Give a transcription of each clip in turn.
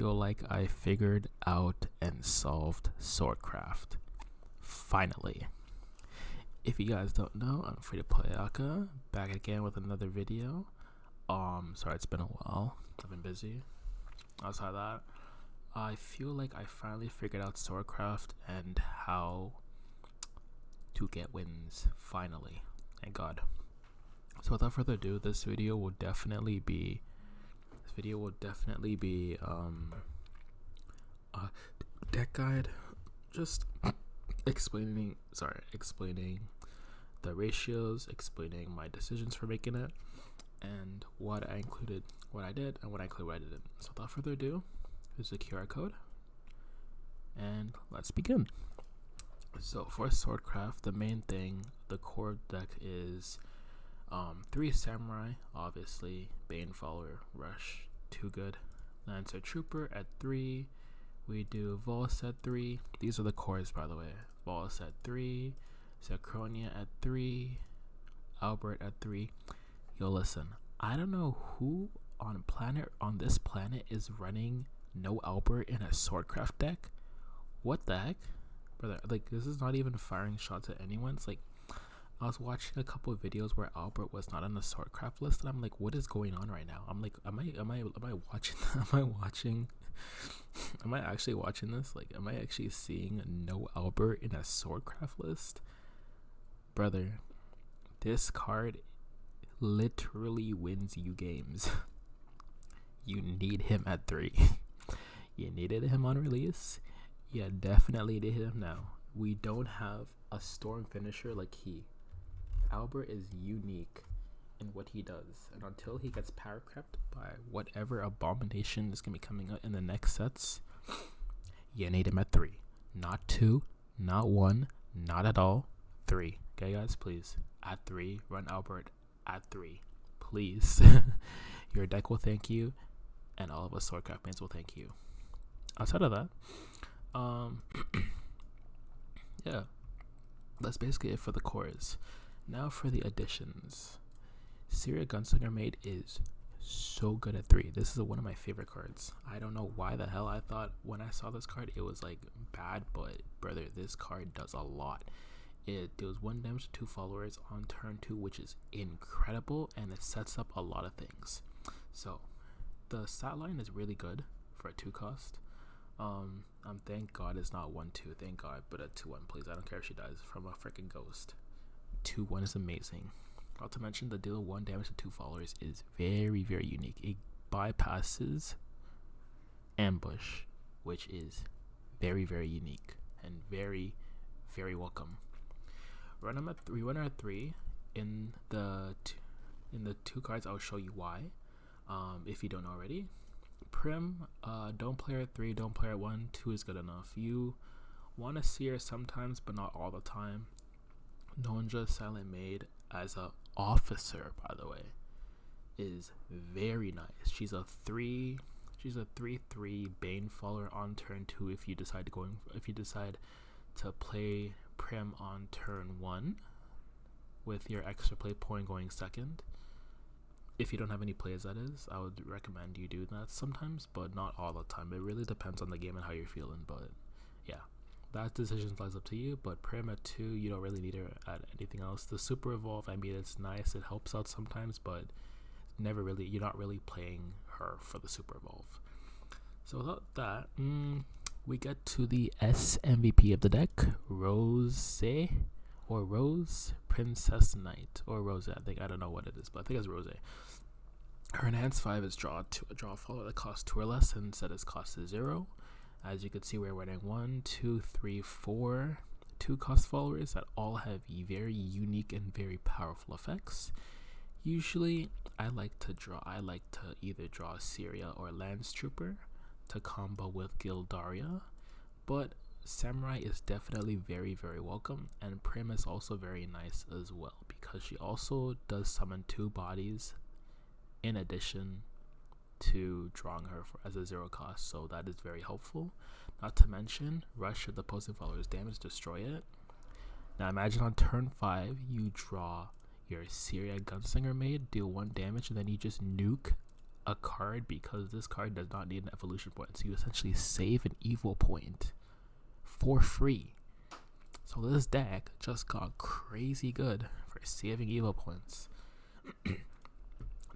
feel like I figured out and solved Swordcraft. Finally. If you guys don't know, I'm Free to Play Aka, back again with another video. Sorry it's been a while. I've been busy. Outside that, I feel like I finally figured out Swordcraft and how to get wins. Finally. Thank God. So without further ado, this video will definitely be a deck guide, just explaining the ratios, explaining my decisions for making it, and what I included, what I did, and what I included, what I didn't. So without further ado, here's the QR code, and let's begin. So for Swordcraft, the main thing, the core deck is 3 Samurai, obviously, Bane Follower, Rush, 2 good, Lancer Trooper at 3, we do Volus at 3, these are the cores by the way, Volus at 3, Zachronia at 3, Albert at 3. Yo, listen, I don't know who on this planet is running no Albert in a Swordcraft deck. What the heck? Brother, like, this is not even firing shots at anyone. It's like, I was watching a couple of videos where Albert was not on the Swordcraft list, and I'm like, what is going on right now? I'm like, am I actually watching this? Like, am I actually seeing no Albert in a Swordcraft list? Brother, this card literally wins you games. You need him at 3. You needed him on release. Yeah, definitely need him now. We don't have a storm finisher like he. Albert is unique in what he does, and until he gets power crept by whatever abomination is going to be coming out in the next sets, you need him at 3. Not 2, not 1, not at all, 3. Okay guys, please, at 3, run Albert at 3, please. Your deck will thank you, and all of us Swordcraft mains will thank you. Outside of that, yeah, that's basically it for the cores. Now for the additions. Syria Gunslinger Maid is so good at 3. This is one of my favorite cards. I don't know why the hell I thought when I saw this card it was like bad, but brother, this card does a lot. It deals 1 damage to 2 followers on turn 2, which is incredible, and it sets up a lot of things. So the stat line is really good for a 2 cost. Thank God it's not 1/2, thank God, but a 2/1, please. I don't care if she dies from a freaking ghost. 2/1 is amazing. Not to mention the deal of 1 damage to 2 followers is very, very unique. It bypasses ambush, which is very, very unique and very, very welcome. Run them at 3. Run her at 3 in the 2 cards. I'll show you why. If you don't already. Prim, don't play her at 3, don't play her at 1, 2 is good enough. You want to see her sometimes, but not all the time. Nonja Silent Maid as a officer, by the way, is very nice. She's a 3/3 Bane follower on turn 2 if you decide to play Prim on turn 1 with your extra play point going second. If you don't have any plays, that is, I would recommend you do that sometimes, but not all the time. It really depends on the game and how you're feeling, but yeah, that decision lies up to you. But Prim at 2, you don't really need her at anything else. The Super Evolve, I mean, it's nice, it helps out sometimes, but you're not really playing her for the Super Evolve. So without that, we get to the SMVP of the deck, Rose Princess Knight, or Rose, I don't know what it is, but I think it's Rose. Her enhanced 5 is draw a follower that costs 2 or less, and instead its cost is 0. As you can see, we're running 1, 2, 3, 4 2 cost followers that all have very unique and very powerful effects. Usually I like to either draw Syria or Lance Trooper to combo with Gildaria, but Samurai is definitely very, very welcome, and Prim is also very nice as well because she also does summon 2 bodies in addition to drawing her as a 0 cost, so that is very helpful. Not to mention, rush at the opposing follower's damage, destroy it. Now imagine on turn 5 you draw your Syria Gunslinger Maid, deal 1 damage, and then you just nuke a card because this card does not need an evolution point. So you essentially save an evo point for free. So this deck just got crazy good for saving evo points.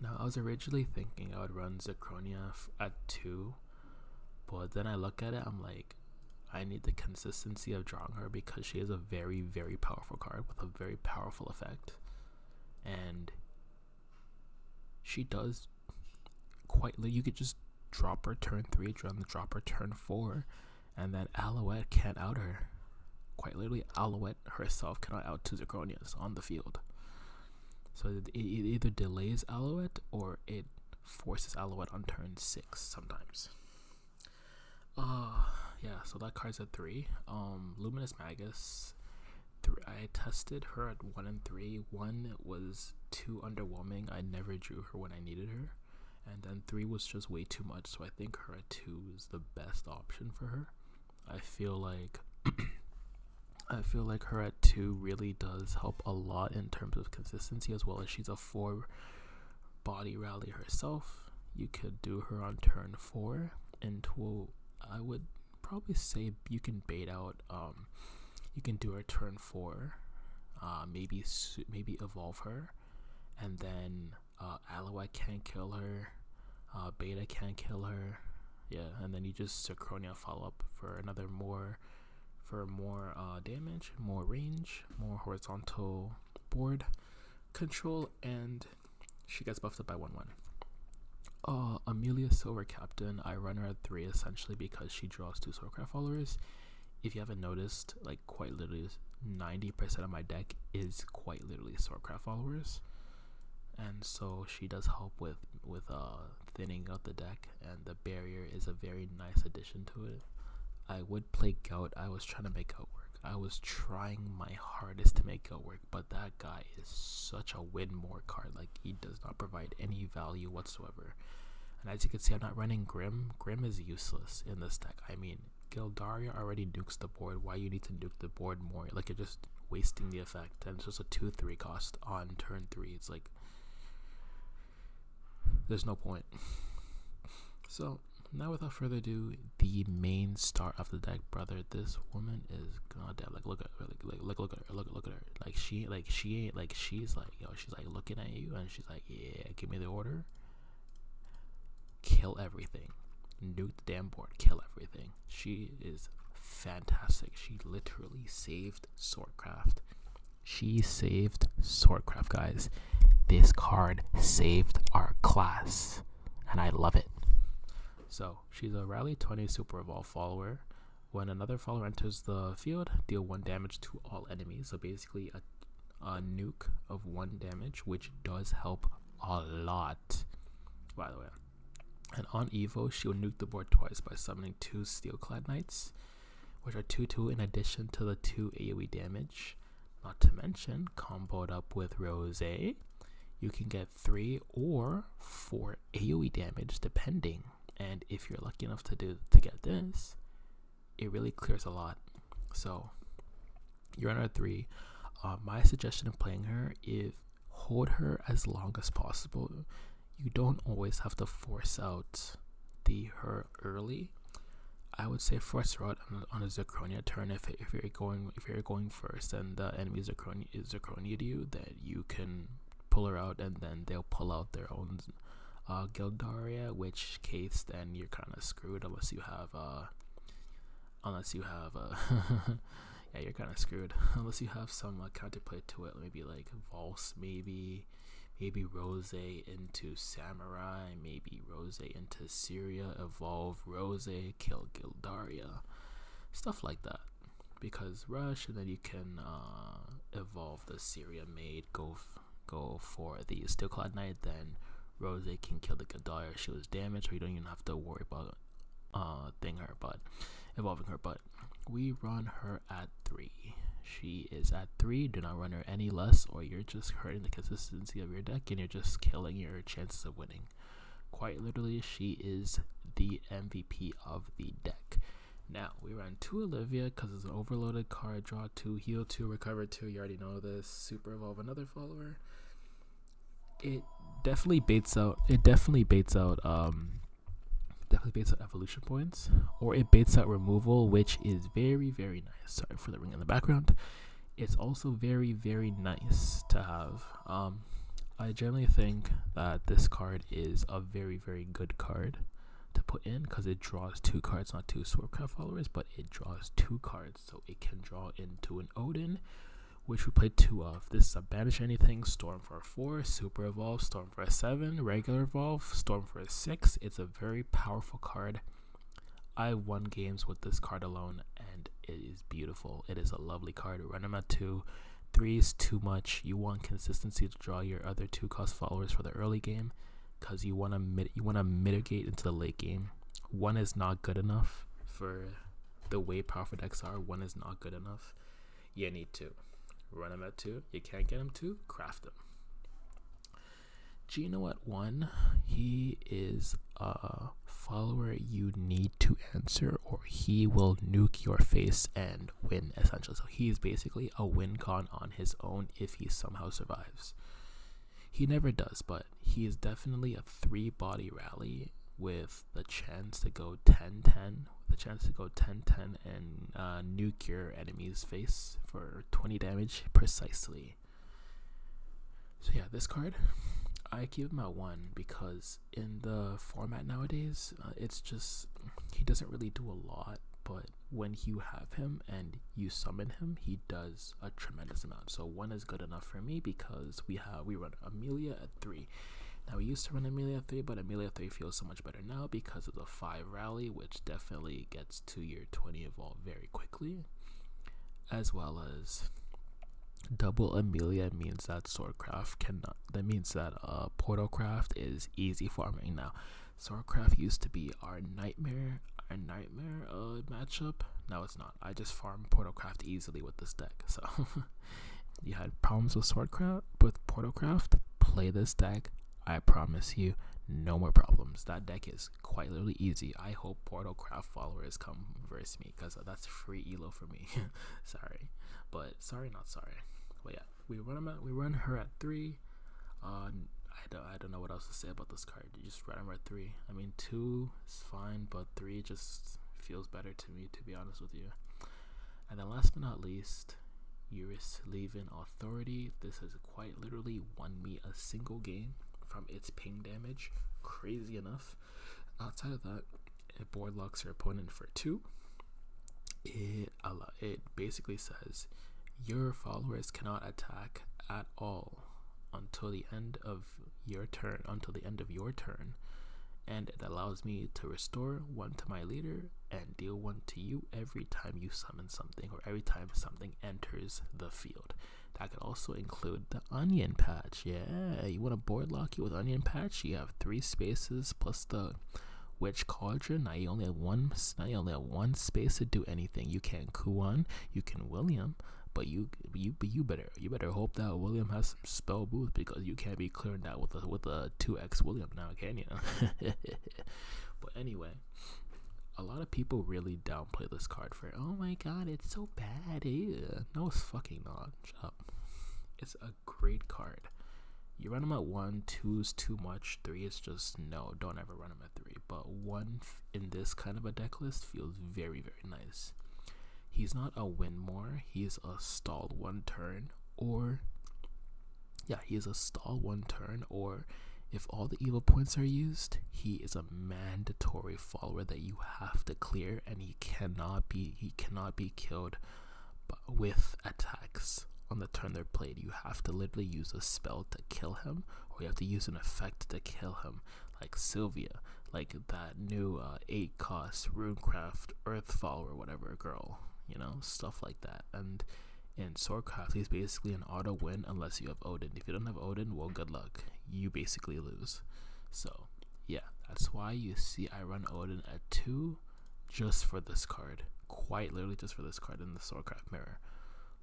Now I was originally thinking I would run Zirconia at 2, but then I look at it, I'm like, I need the consistency of drawing her because she is a very, very powerful card with a very powerful effect. And she does quite, you could just drop her turn 3, drop her turn 4, and then Alouette can't out her. Quite literally, Alouette herself cannot out 2 Zirconias on the field. So it either delays Alouette or it forces Alouette on turn 6 sometimes. Yeah, so that card's at 3. Luminous Magus. I tested her at 1 and 3. 1 was too underwhelming. I never drew her when I needed her. And then 3 was just way too much. So I think her at 2 is the best option for her. I feel like her at 2 really does help a lot in terms of consistency, as well as she's a 4 body rally herself. You could do her on turn 4 into I would probably say you can bait out. You can do her turn 4, maybe evolve her, and then Alouette can't kill her, Beta can't kill her, yeah, and then you just Zirconia follow up for another more damage, more range, more horizontal board control, and she gets buffed up by 1/1. Amelia Silver Captain, I run her at 3 essentially because she draws 2 Swordcraft followers. If you haven't noticed, like quite literally 90% of my deck is quite literally Swordcraft followers, and so she does help with thinning out the deck, and the barrier is a very nice addition to it. I would play Gout. I was trying to make Gout work. I was trying my hardest to make Gout work, but that guy is such a win more card. Like, he does not provide any value whatsoever. And as you can see, I'm not running Grim. Grim is useless in this deck. I mean, Gildaria already nukes the board. Why you need to nuke the board more? Like, you're just wasting the effect. And it's just a 2/3 cost on turn 3. It's like, there's no point. So now, without further ado, the main star of the deck, brother. This woman is goddamn. Like, look at her. Look at her. Look at her. Like, she's like, yo, she's like looking at you, and she's like, yeah, give me the order. Kill everything. Nuke the damn board. Kill everything. She is fantastic. She literally saved Swordcraft. She saved Swordcraft, guys. This card saved our class, and I love it. So, she's a Rally 20 Super Evolve follower. When another follower enters the field, deal 1 damage to all enemies. So basically a nuke of 1 damage, which does help a lot, by the way. And on Evo, she will nuke the board twice by summoning 2 Steelclad Knights, which are 2/2 in addition to the 2 AoE damage. Not to mention, comboed up with Rose, you can get 3 or 4 AoE damage depending. And if you're lucky enough to get this, it really clears a lot. So you're on her 3. My suggestion of playing her is hold her as long as possible. You don't always have to force out her early. I would say force her out on a Zirconia turn if you're going first and the enemy is Zirconia to you, then you can pull her out and then they'll pull out their own Gildaria, which case then you're kind of screwed unless you have yeah, you're kind of screwed unless you have some counterplay to it, maybe like Valse, maybe Rose into Samurai, maybe Rose into Syria, evolve Rose, kill Gildaria, stuff like that. Because rush, and then you can evolve the Syria maid, go for the Steelclad Knight, then Rose can kill the Gildaria. She was damaged, so you don't even have to worry about evolving her. But we run her at 3. She is at 3. Do not run her any less, or you're just hurting the consistency of your deck, and you're just killing your chances of winning. Quite literally, she is the MVP of the deck. Now, we ran 2 Olivia because it's an overloaded card. Draw 2, heal 2, recover 2. You already know this. Super evolve another follower. It definitely baits out evolution points, or it baits out removal, which is very, very nice. Sorry for the ring in the background. It's also very, very nice to have. I generally think that this card is a very, very good card to put in because it draws 2 cards, not 2 Swordcraft followers, but it draws 2 cards, so it can draw into an Odin, which we played 2 of. This is a banish anything, storm for a 4, super evolve, storm for a 7, regular evolve, storm for a 6. It's a very powerful card. I won games with this card alone, and it is beautiful. It is a lovely card. Run them at 2. 3 is too much. You want consistency to draw your other 2 cost followers for the early game, because you want to mitigate into the late game. 1 is not good enough for the way powerful decks are. 1 is not good enough. You need 2. Run them at 2. You can't get them 2. Craft them. Gino at 1. He is a follower you need to answer, or he will nuke your face and win, essentially. So he's basically a win con on his own if he somehow survives. He never does, but he is definitely a 3-body rally with the chance to go 10-10, and nuke your enemy's face for 20 damage precisely. So yeah, this card, I keep him at 1 because in the format nowadays, it's just, he doesn't really do a lot, but when you have him and you summon him, he does a tremendous amount. So 1 is good enough for me because we run Amelia at 3. Now, we used to run Amelia 3, but Amelia 3 feels so much better now because of the 5 rally, which definitely gets to your 20 evolve very quickly, as well as double Amelia means that Portalcraft is easy farming now. Swordcraft used to be our nightmare matchup. Now it's not. I just farm Portalcraft easily with this deck. So you had problems with Portalcraft, play this deck. I promise you, no more problems. That deck is quite literally easy. I hope Portalcraft followers come verse me because that's free elo for me. Sorry, not sorry. But yeah, we run her at 3. I don't know what else to say about this card. You just run her at 3. I mean, 2 is fine, but 3 just feels better to me, to be honest with you. And then last but not least, Eurus Levin Authority. This has quite literally won me a single game from its ping damage. Crazy enough. Outside of that, it board locks your opponent for 2. It basically says your followers cannot attack at all until the end of your turn, and it allows me to restore 1 to my leader and deal 1 to you every time you summon something, or every time something enters the field. That could also include the Onion Patch. Yeah, you want to board lock you with Onion Patch? You have 3 spaces plus the Witch Cauldron. Now you only have one space to do anything. You can't Kuan, you can William, but you better hope that William has some spell boost, because you can't be clearing that with a 2x William now, can you? But anyway, a lot of people really downplay this card for, oh my god, it's so bad. Ew. No, it's fucking not. Shut up. It's a great card. You run him at 1, 2 is too much, 3 is just no, don't ever run him at 3. But 1 in this kind of a deck list feels very, very nice. He's not a win more, he's a stall 1 turn, or if all the evil points are used, he is a mandatory follower that you have to clear, and he cannot be killed with attacks on the turn they're played. You have to literally use a spell to kill him, or you have to use an effect to kill him, like Sylvia, like that new 8 cost Runecraft Earth follower, whatever girl, stuff like that. And in Swordcraft, he's basically an auto win unless you have Odin. If you don't have Odin, well, good luck. You basically lose. So yeah, that's why you see I run Odin at 2 just for this card. Quite literally just for this card in the Swordcraft mirror.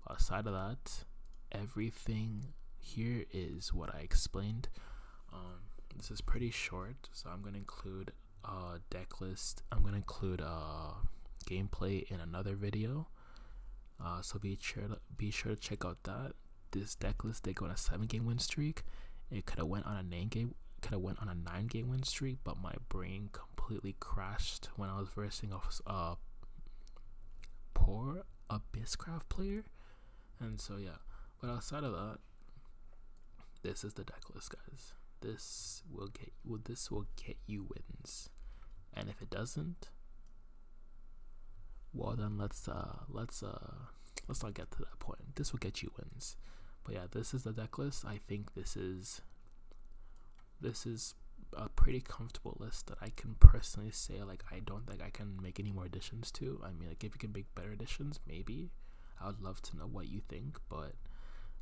Aside of that, everything here is what I explained. This is pretty short, so I'm going to include a deck list. I'm going to include gameplay in another video. So be sure to check out that. This deck list, they go on a 7-game win streak, It could have went on a 9-game win streak, but my brain completely crashed when I was versing a poor Abysscraft player. And so yeah, but outside of that, this is the deck list, guys. This will get you wins, and if it doesn't, well then let's not get to that point. This will get you wins. But yeah, this is the deck list. I think this is a pretty comfortable list that I can personally say, like, I don't think I can make any more additions to. I mean, like, if you can make better additions, maybe. I would love to know what you think, but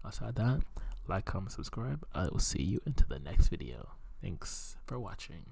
outside that, like, comment, subscribe. I will see you into the next video. Thanks for watching.